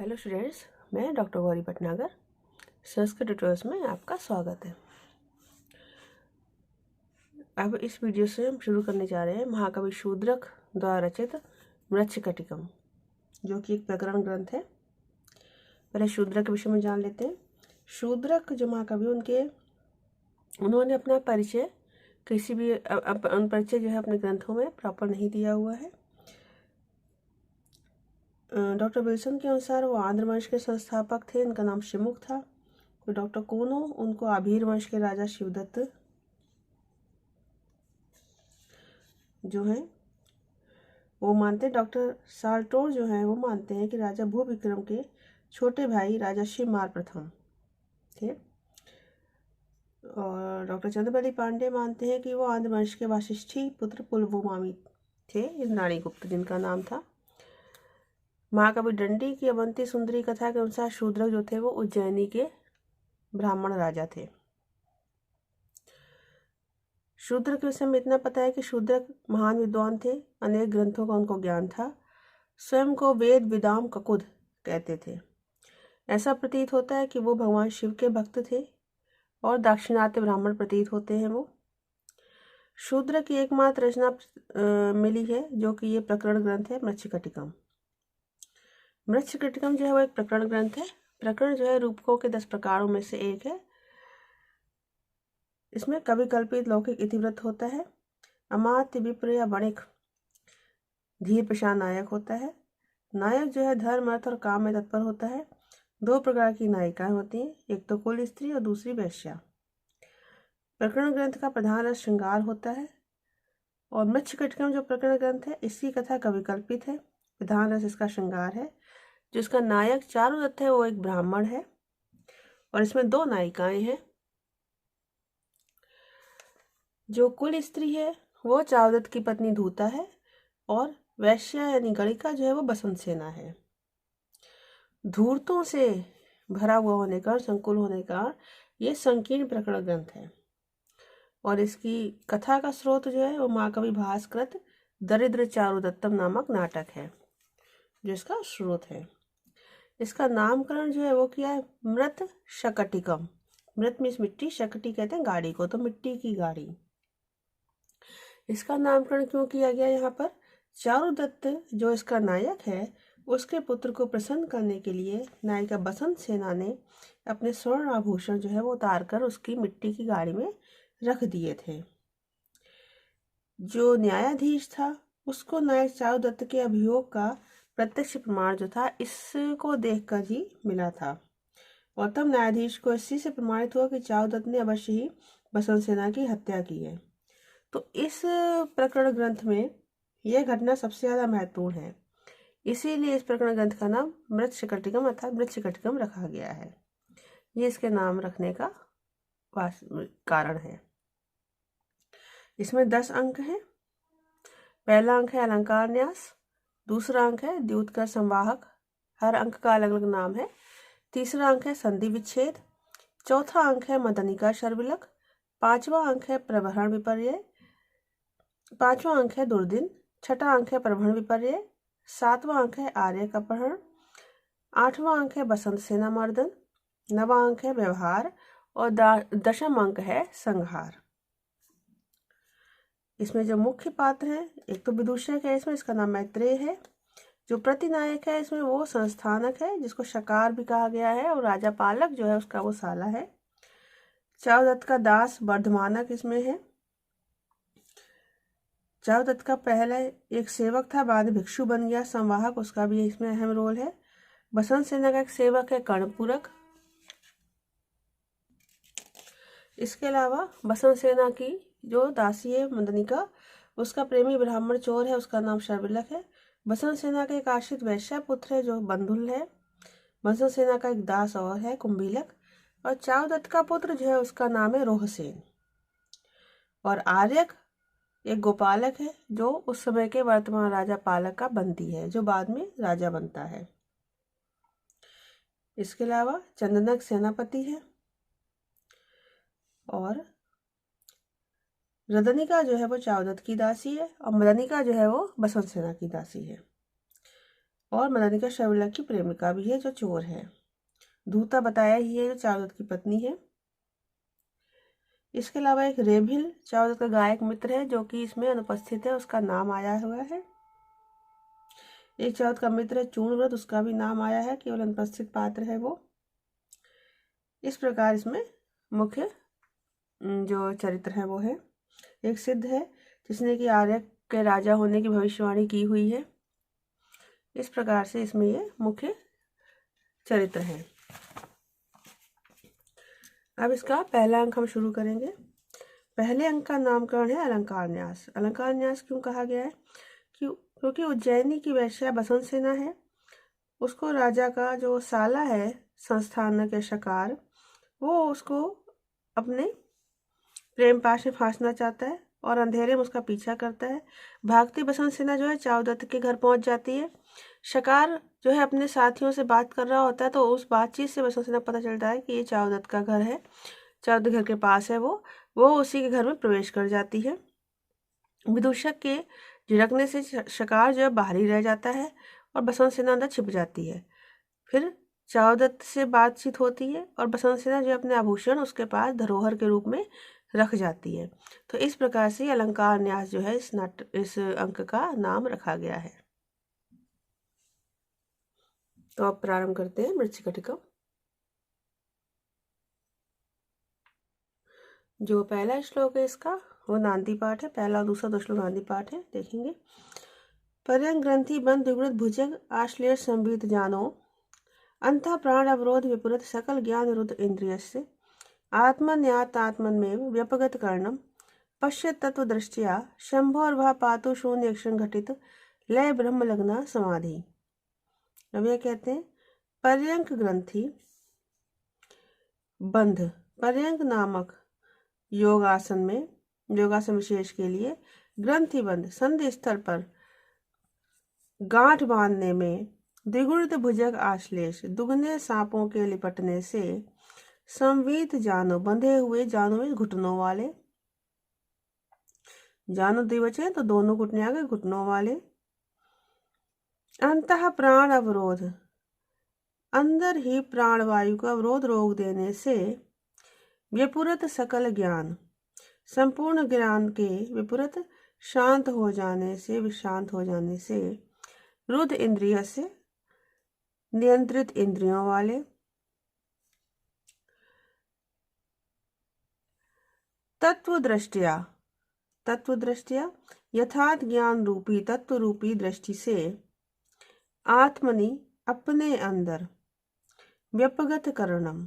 Hello students, मैं doctor Gauri Bhatnagar. Sanskrit tutorials में आपका स्वागत है। अब इस वीडियो से हम शुरू करने जा रहे हैं महाकवि शूद्रक द्वारा रचित मृच्छकटिकम, जो कि एक प्रकरण ग्रंथ है। पहले शूद्रक के विषय में जान लेते हैं। शूद्रक जो महाकवि उन्होंने अपना परिचय किसी भी परिचय जो है अपने ग्रंथों में प्रॉपर नहीं दिया हुआ है। डॉक्टर विल्सन के अनुसार वो आंध्र वंश के संस्थापक थे। इनका नाम शिमुख था। तो डॉक्टर कोनो उनको आभीर वंश के राजा शिवदत्त जो हैं वो मानते हैं। डॉक्टर साल्टोर जो हैं वो मानते हैं कि राजा भूविक्रम के छोटे भाई राजा शिवमार प्रथम थे। और डॉक्टर चंद्रबली पांडे मानते हैं कि वो आंध्र वंश के वाशिष्ठी पुत्र पुलवमावी थे, इंद्राणी गुप्त जिनका नाम था। महाकवि दंडी की अवंती सुंदरी कथा के अनुसार शूद्रक जो थे वो उज्जैनी के ब्राह्मण राजा थे। शूद्रक के विषय में इतना पता है कि शूद्रक महान विद्वान थे। अनेक ग्रंथों का उनको ज्ञान था। स्वयं को वेद विदाम ककुद कहते थे। ऐसा प्रतीत होता है कि वो भगवान शिव के भक्त थे और दाक्षिणात्य ब्राह्मण प्रतीत होते हैं वो। शूद्र की एकमात्र रचना मिली है जो कि ये प्रकरण ग्रंथ है मृच्छकटिकम। मृच्छकटिकम जो है वो एक प्रकरण ग्रंथ है। प्रकरण जो है रूपकों के 10 प्रकारों में से एक है। इसमें कवि कल्पित लौकिक इतिवृत्त होता है। अमात्य विप्र या वणिक धीर प्रशांत नायक होता है। नायक जो है धर्म अर्थ और काम में तत्पर होता है। 2 प्रकार की नायिकाएं होती हैं, एक तो कुल स्त्री और दूसरी वैश्या। प्रकरण ग्रंथ का प्रधान रस श्रृंगार होता है। और मृच्छकटिकम जो प्रकरण ग्रंथ है इसकी कथा कवि कल्पित है। प्रधान रस इसका श्रृंगार है। जिसका नायक चारुदत्त है वो एक ब्राह्मण है और इसमें 2 नायिकाएं हैं। जो कुल स्त्री है वो चारुदत्त की पत्नी धूता है और वैश्या यानी गणिका जो है वो बसंत सेना है। धूर्तों से भरा हुआ होने का, संकुल होने का ये संकीर्ण प्रकरण ग्रंथ है। और इसकी कथा का स्रोत जो है वो महाकवि भास्कृत दरिद्र चारुदत्तम नामक नाटक है जो इसका स्रोत है। इसका नामकरण जो है वो किया है मृत शकटिकम। मृत मीन्स मिट्टी, शकटी कहते हैं गाड़ी को, तो मिट्टी की गाड़ी। इसका नामकरण क्यों किया गया यहाँ पर? चारुदत्त जो इसका नायक है उसके पुत्र को प्रसन्न करने के लिए नायिका बसंत सेना ने अपने स्वर्ण आभूषण जो है वो उतार कर उसकी मिट्टी की गाड़ी में रख दिए थे। जो न्यायाधीश था उसको नायक चारुदत्त के अभियोग का प्रत्यक्ष प्रमाण जो था इसको देखकर ही मिला था। और तब न्यायाधीश को इसी से प्रमाणित हुआ कि चारुदत्त ने अवश्य ही बसंत सेना की हत्या की है। तो इस प्रकरण ग्रंथ में यह घटना सबसे ज्यादा महत्वपूर्ण है। इसीलिए इस प्रकरण ग्रंथ का नाम मृच्छकटिकम अर्थात मृच्छकटिकम रखा गया है। ये इसके नाम रखने का कारण है। इसमें 10 अंक हैं। पहला अंक है अलंकार न्यास, दूसरा अंक है द्योतकर संवाहक, हर अंक का अलग अलग नाम है। तीसरा अंक है संधि विच्छेद, चौथा अंक है मदनिका शर्विलक, पांचवा अंक है प्रवहरण विपर्य, पांचवा अंक है दुर्दिन, छठा अंक है प्रवहरण विपर्य, सातवां अंक है आर्य का अपहरण, आठवां अंक है बसंत सेना मर्दन, नवां अंक है व्यवहार और 10वां अंक है संहार। इसमें जो मुख्य पात्र हैं, एक तो विदूषक है इसमें, इसका नाम मैत्रेय है। जो प्रतिनायक है इसमें वो संस्थानक है जिसको शकार भी कहा गया है, और राजा पालक जो है उसका वो साला है। चारुदत्त का दास वर्धमानक इसमें है। चारुदत्त का पहले एक सेवक था, बाद में भिक्षु बन गया संवाहक, उसका भी इसमें अहम रोल है। बसंत सेना का एक सेवक है कर्णपूरक। इसके अलावा बसंत सेना की जो दासी है मदनिका, उसका प्रेमी ब्राह्मण चोर है, उसका नाम शर्विलक है। बसंत सेना का एक आश्रित वैश्य पुत्र है जो बंधुल है। बसंत सेना का एक दास और है कुंभिलक। और चारुदत्त का पुत्र जो है उसका नाम है रोहसेन। और आर्यक एक गोपालक है जो उस समय के वर्तमान राजा पालक का बंदी है, जो बाद में राजा बनता है। इसके अलावा चंदनक सेनापति है और रदनिका जो है वो चारुदत्त की दासी है और मदनिका जो है वो बसंत सेना की दासी है। और मदनिका शर्मिला की प्रेमिका भी है जो चोर है। धूता बताया ही है जो चारुदत्त की पत्नी है। इसके अलावा एक रेभिल चारुदत्त का गायक मित्र है जो कि इसमें अनुपस्थित है, उसका नाम आया हुआ है। एक चारुदत्त का मित्र है चूर्णव्रत, उसका भी नाम आया है, केवल अनुपस्थित पात्र है वो। इस प्रकार इसमें मुख्य जो चरित्र है वो है। एक सिद्ध है जिसने कि आर्य के राजा होने की भविष्यवाणी की हुई है। इस प्रकार से इसमें ये मुख्य चरित्र है। अब इसका पहला अंक हम शुरू करेंगे। पहले अंक का नामकरण है अलंकार न्यास। अलंकार न्यास क्यों कहा गया है? क्योंकि उज्जैनी की वेश्या बसंत सेना है, उसको राजा का जो साला है संस्थान के शकार, वो उसको अपने प्रेम पाश में फांसना चाहता है और अंधेरे में उसका पीछा करता है। भागती बसंत सेना जो है चारुदत्त के घर पहुंच जाती है। शकार जो है अपने साथियों से बात कर रहा होता है, तो उस बातचीत से बसंत सेना पता चलता है कि ये चारुदत्त का घर है, चारुदत्त घर के पास है वो उसी के घर में प्रवेश कर जाती है। विदूषक के झिड़कने से शकार जो है बाहर ही रह जाता है और बसंत सेना अंदर छिप जाती है। फिर चारुदत्त से बातचीत होती है और बसंत सेना जो अपने आभूषण उसके पास धरोहर के रूप में रख जाती है। तो इस प्रकार से अलंकार न्यास जो है इस अंक का नाम रखा गया है। तो अब प्रारंभ करते हैं मृच्छकटिकम। जो पहला श्लोक है इसका वो नांदी पाठ है। पहला और दूसरा 2 श्लोक नांदी पाठ है, देखेंगे। पर्यंक ग्रंथि बंध द्विगुणित भुजग आश्लेष संबित जानो अंतः प्राण अवरोध विपुरत सकल ज्ञान रुद्ध इंद्रियस्य आत्मन्यात आत्मन्मेव व्यपगत कर्णम पश्यत तत्व दृष्टिया शंभोर्भा पातु शून्य क्षण घटित लय ब्रह्म लग्ना समाधि। अब यह कहते हैं पर्यंक ग्रंथि बंध, पर्यंक नामक योगासन में, योगासन विशेष के लिए ग्रंथि बंध संधि स्थल पर गांठ बांधने में, द्विगुणित भुजग आश्लेष दुगने सांपों के लिपटने से, संवीत जानो बंधे हुए जानों में घुटनों वाले, जानों द्विवचन तो दोनों घुटने आ गए, घुटनों वाले। अंतः प्राण अवरोध, अंदर ही प्राणवायु का अवरोध रोक देने से, विपुरत सकल ज्ञान संपूर्ण ज्ञान के विपुरत शांत हो जाने से, विशांत हो जाने से, रुद्ध इंद्रिय से नियंत्रित इंद्रियों वाले, तत्व दृष्टिया, तत्व दृष्टिया यथार्थ ज्ञान रूपी तत्व रूपी दृष्टि से, आत्मनि अपने अंदर, व्यपगत करणम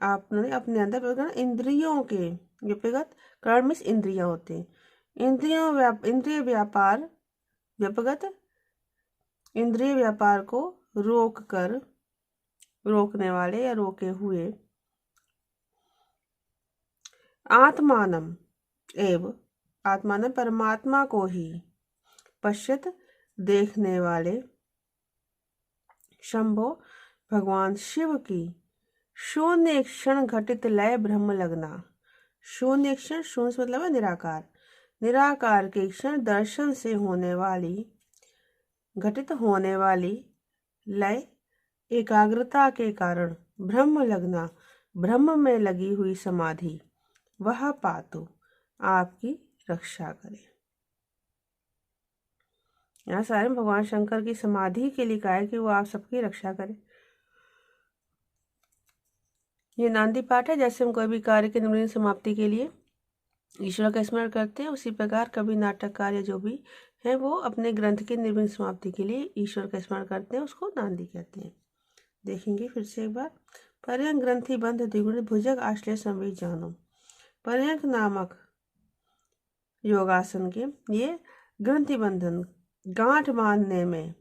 आपने अपने अंदर, इंद्रियों के, व्यपगत कर्ण में इंद्रियां होते हैं, इंद्रिय व्यापार, व्यपगत इंद्रिय व्यापार को रोक कर, रोकने वाले या रोके हुए, आत्मानम एव, आत्मानम परमात्मा को ही, पश्यत देखने वाले, शंभो भगवान शिव की, शून्य क्षण घटित लय ब्रह्म लगना। शून्य क्षण, शून्य मतलब है निराकार, निराकार के क्षण दर्शन से होने वाली, घटित होने वाली लय एकाग्रता के कारण ब्रह्म लगना, ब्रह्म में लगी हुई समाधि, वह पातु आपकी रक्षा करे। यहाँ सारे भगवान शंकर की समाधि के लिए कहा है कि वो आप सबकी रक्षा करे। ये नांदी पाठ है। जैसे हम कोई भी कार्य के निर्विघ्न समाप्ति के लिए ईश्वर का स्मरण करते हैं, उसी प्रकार कभी नाटककार या जो भी है वो अपने ग्रंथ की निर्विघ्न समाप्ति के लिए ईश्वर का स्मरण करते हैं, उसको नांदी कहते हैं। देखेंगे फिर से एक बार। पर्यंक ग्रंथि बंध द्विगुणित भुजग आश्लेष संबित जानो। पर्यंक नामक योगासन के ये ग्रंथि बंधन, गांठ बांधने में,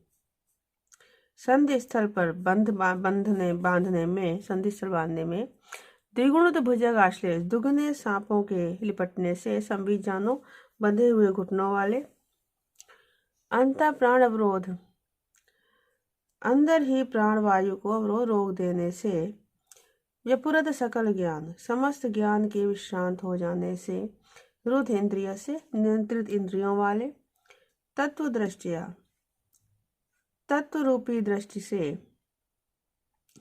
संधि स्थल पर बांधने में, संधि स्थल बांधने में, द्विगुणित भुजग आश्लेष दुगने सांपों के लिपटने से, संबित जानो बंधे हुए घुटनों वाले, अंतः प्राण अवरोध अंदर ही प्राण वायु को अवरोध रोक देने से, विपुरत सकल ज्ञान समस्त ज्ञान के विश्रांत हो जाने से, रुद्ध इंद्रिय से नियंत्रित इंद्रियों वाले, तत्व दृष्टिया तत्व रूपी दृष्टि से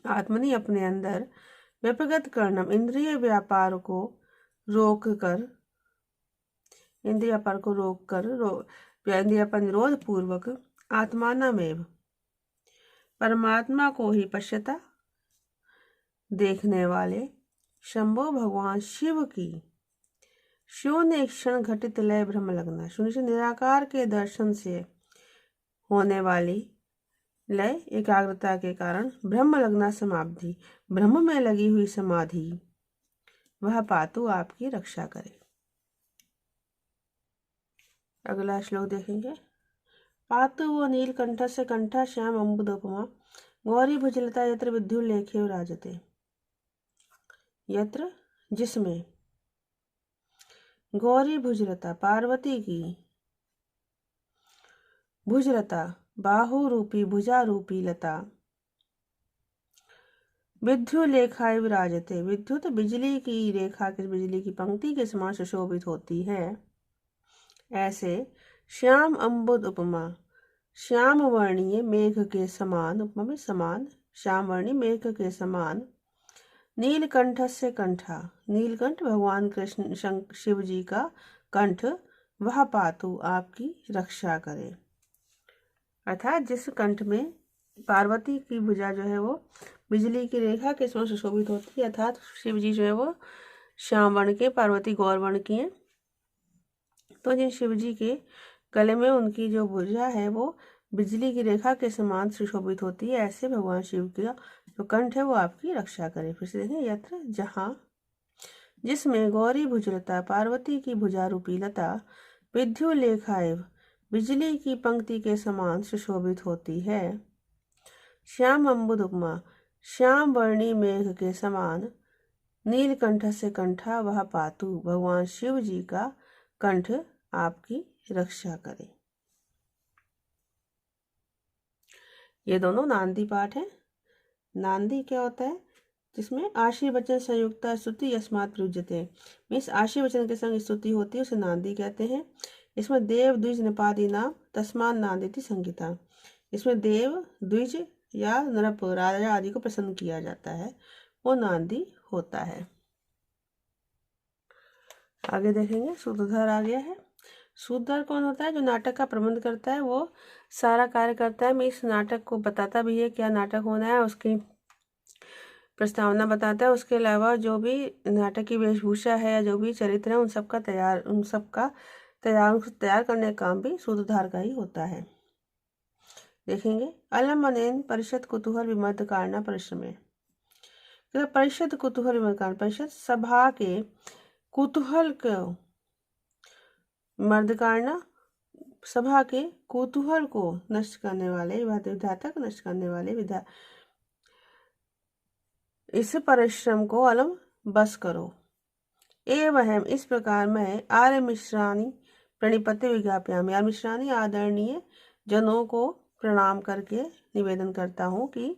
आत्मनि अपने अंदर व्यपगत कर्णम इंद्रिय व्यापार को रोक कर इंद्रिय व्यापार निरोध पूर्वक आत्मानमेव परमात्मा को ही पश्यता देखने वाले शंभो भगवान शिव की शून्य क्षण घटित लय ब्रह्म लगना शून्य निराकार के दर्शन से होने वाली लय एकाग्रता के कारण ब्रह्म लगना समाधि ब्रह्म में लगी हुई समाधि वह पातु आपकी रक्षा करे। अगला श्लोक देखेंगे। पातु वो नीलकंठ से कंठा श्याम अम्बुदोपमा गौरी भुजलता यत्र विद्युल्लेखे राजते यत्र जिसमें गौरी भुजलता पार्वती की भुजलता बाहु रूपी भुजा रूपी लता विद्युलेखा विराजते विद्युत बिजली की रेखा के बिजली की पंक्ति के समान सुशोभित होती है। ऐसे श्याम अम्बुद उपमा श्याम वर्णीय मेघ के समान उपमा में समान श्याम वर्णीय मेघ के समान नीलकंठ से कंठा नीलकंठ भगवान कृष्ण शिव जी का कंठ वह पातु आपकी रक्षा करे। अर्थात जिस कंठ में पार्वती की भुजा जो है वो बिजली की रेखा के समान सुशोभित होती है अर्थात शिव जी जो है वो श्याम वर्ण के पार्वती गौर वर्ण की है। तो जिन शिव जी के गले में उनकी जो भुजा है वो बिजली की रेखा के समान सुशोभित होती है ऐसे भगवान शिव का जो कंठ है वो आपकी रक्षा करे। फिर से देखें यत्र जहाँ जिसमें गौरी भुजलता पार्वती की भुजा रूपी लता विद्युलेखाएव बिजली की पंक्ति के समान सुशोभित होती है। श्याम अम्बुद उपमा श्याम वर्णी मेघ के समान नीलकंठ से कंठा वह पातु भगवान शिव जी का कंठ आपकी रक्षा करे। ये दोनों नांदी पाठ है। नांदी क्या होता है जिसमें आशीर्वचन संयुक्त स्तुति अस्मात् प्रयुज्यते मीन्स आशीर्वचन के संग स्तुति होती है उसे नांदी कहते हैं। इसमें देव द्विज नपादि नाम तस्मान नांदीति संगीता इसमें देव द्विज या नरप राजा आदि को प्रसन्न किया जाता है वो नांदी होता है। आगे देखेंगे सूत्रधार आ गया है। सूत्रधार कौन होता है जो नाटक का प्रबंध करता है वो सारा कार्य करता है। मैं इस नाटक को बताता भी है क्या नाटक होना है उसकी प्रस्तावना बताता है। उसके अलावा जो भी नाटक की वेशभूषा है या जो भी चरित्र है उन सबका तैयार करने का काम भी सूत्रधार का ही होता है। देखेंगे अलम अनेन परिषद कुतूहल विमर्द कारणा परिश्रमे परिषद कुतूहल विमर्द कारण परिषद सभा के कुतूहल को मर्द कारणा सभा के कुतूहल को नष्ट करने वाले विधाता को नष्ट करने वाले इस परिश्रम को अलम बस करो। एवं इस प्रकार मैं आर्य मिश्रानी प्रणिपत्य विज्ञापयामि आर्य मिश्रानी आदरणीय जनों को प्रणाम करके निवेदन करता हूँ कि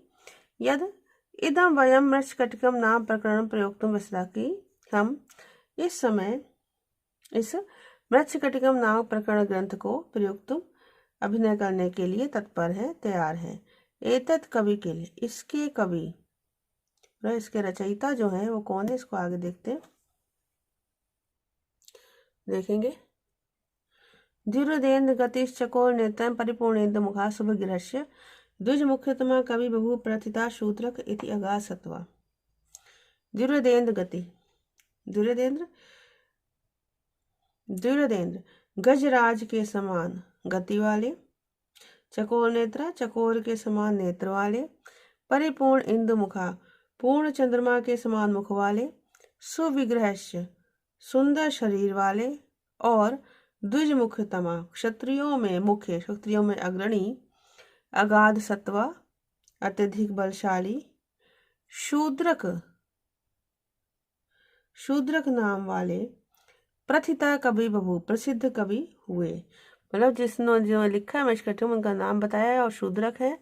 यद इदम वयम मृच्छकटिकम नाम प्रकरण प्रयोक्तुम वसदा की हम इस समय इस मृच्छकटिकम नाम प्रकरण ग्रंथ को प्रयुक्तुम अभिनय करने के लिए तत्पर है तैयार है। एतत् कवि के लिए इसके कवि इसके रचयिता जो है वो कौन है इसको आगे देखते हैं। देखेंगे धीरुदेन्द्र गतिश्चकोर नेत्रं परिपूर्णेन्द्र मुखा शुभगृहस्य द्विज मुख्यतमा कवि बहु प्रथिता शूद्रक इति अगासत्वा। धीरुदेन्द्र गति धीरुदेन्द्र गजराज के समान गति वाले चकोर नेत्र चकोर के समान नेत्र वाले परिपूर्ण इंदु मुखा पूर्ण चंद्रमा के समान मुख वाले सुविग्रहस्य सुंदर शरीर वाले और द्विज मुख्यतमा क्षत्रियों में मुख्य क्षत्रियों में अग्रणी अगाध सत्वा अत्यधिक बलशाली शूद्रक नाम वाले प्रथिता कवि बभू प्रसिद्ध कवि हुए। मतलब जिसने जो लिखा है मैं उनका नाम बताया और शूद्रक है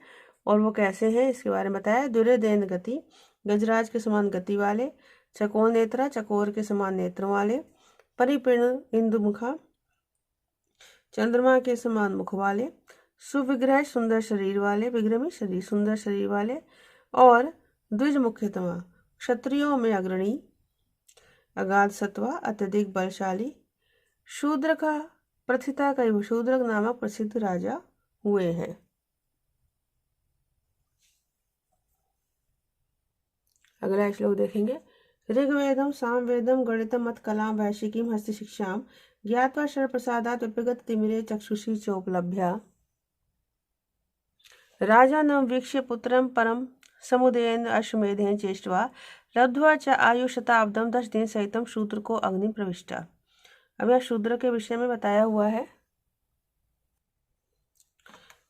और वो कैसे हैं इसके बारे में बताया। दुर्योधन गति गजराज के समान गति वाले चकोर नेत्रा चकोर के समान नेत्रों वाले परिपूर्ण इंदु मुखा चंद्रमा के समान मुख वाले सुविग्रह सुंदर शरीर वाले, विग्रह में शरीर, सुंदर शरीर वाले, और द्विज मुख्यतमा क्षत्रियों में अग्रणी, अगाध सत्वा, अत्यधिक बलशाली, शूद्र का प्रथिता कई शूद्रक नामक प्रसिद्ध राजा हुए हैं। अगला श्लोक देखेंगे। ऋग्वेदम सामवेदम गणितम मत कलाम वैशिकीम हस्तशिक्षाम ज्ञात्वा शरप्रसादात् विपगत तिमिरे चक्षुषी चोपलभ्या राजानं वीक्ष्य पुत्रं परम समुदयेन अश्वमेधेन चेष्ट्वा लब्ध्वा च आयुशताब्दम 10 दिन सहितम शूद्र को अग्नि प्रविष्टा। अब यह शूद्र के विषय में बताया हुआ है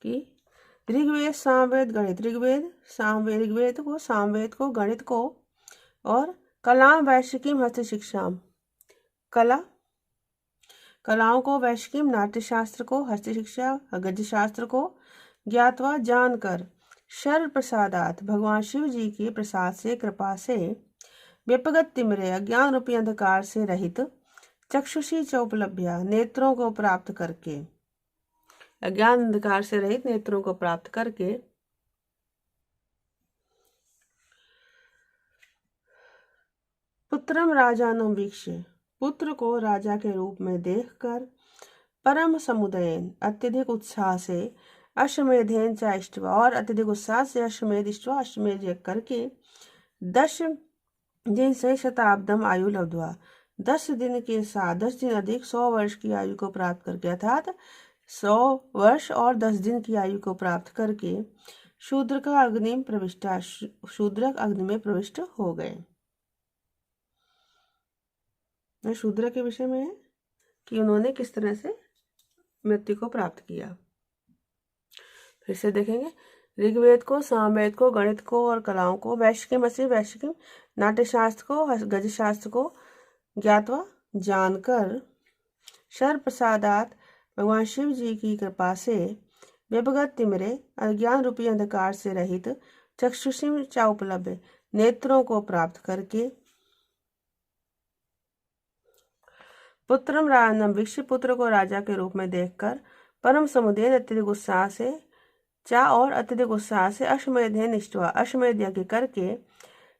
कि ऋग्वेद सामवेद गणित, ऋग्वेद को, सामवेद को, गणित को, और कलाम वैशिकीम हस्तशिक्षाम कलाओं को, वैशिकीम नाट्य शास्त्र को, हस्तशिक्षा गद्य शास्त्र को, ज्ञातवा जानकर, शर प्रसादात भगवान शिव जी के प्रसाद से, कृपा से, व्यपगत तिमिरे अज्ञान रूपी अंधकार से रहित, चक्षुषी चौपलभ्या नेत्रों को प्राप्त करके, अज्ञान अंधकार से रहित नेत्रों को प्राप्त करके, पुत्रम राजानम वीक्ष्य पुत्र को राजा के रूप में देखकर, परम समुदयन अत्यधिक उत्साह से, अश्वमेधेन चाइष्टवा और अत्यधिक उत्साह से अश्वमेध इष्टवा अश्वमेध यज्ञ करके, 10 दिन से शताब्दम आयु लब्ध्वा 10 दिन के साथ 10 दिन अधिक 100 वर्ष की आयु को प्राप्त करके, अर्थात 100 वर्ष और 10 दिन की आयु को प्राप्त करके शूद्र का अग्नि प्रविष्टा शूद्रक अग्नि में प्रविष्ट हो गए। शूद्र के विषय में है कि उन्होंने किस तरह से मृत्यु को प्राप्त किया। फिर से देखेंगे। ऋग्वेद को, सामवेद को, गणित को और कलाओं को, वैशिकीम नाट्य शास्त्र को, गद्य शास्त्र को ज्ञातवा जानकर, शर प्रसादात भगवान शिव जी की कृपा से, व्यपगत तिमिरे अज्ञान रूपी अंधकार से रहित, चक्षुषी चाउपलब्ध नेत्रों को प्राप्त करके, पुत्रम राजनम वीक्ष्य पुत्र को राजा के रूप में देखकर, परम समुदय अत्यधिक उत्साह से, और अत्यधिक उत्साह से अश्वमेधेन निष्ठवा अश्वमेध यज्ञ करके,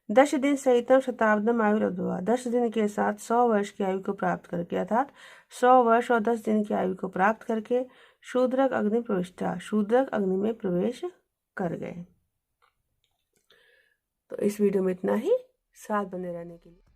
10 दिन सहितम शताब्दम आयु लब्ध्वा 10 दिन के साथ 100 वर्ष की आयु को प्राप्त करके, अर्थात 100 वर्ष और 10 दिन की आयु को प्राप्त करके शूद्रक अग्नि प्रविष्टा शूद्रक अग्नि में प्रवेश कर गए। तो इस वीडियो में इतना ही। साथ बने रहने के लिए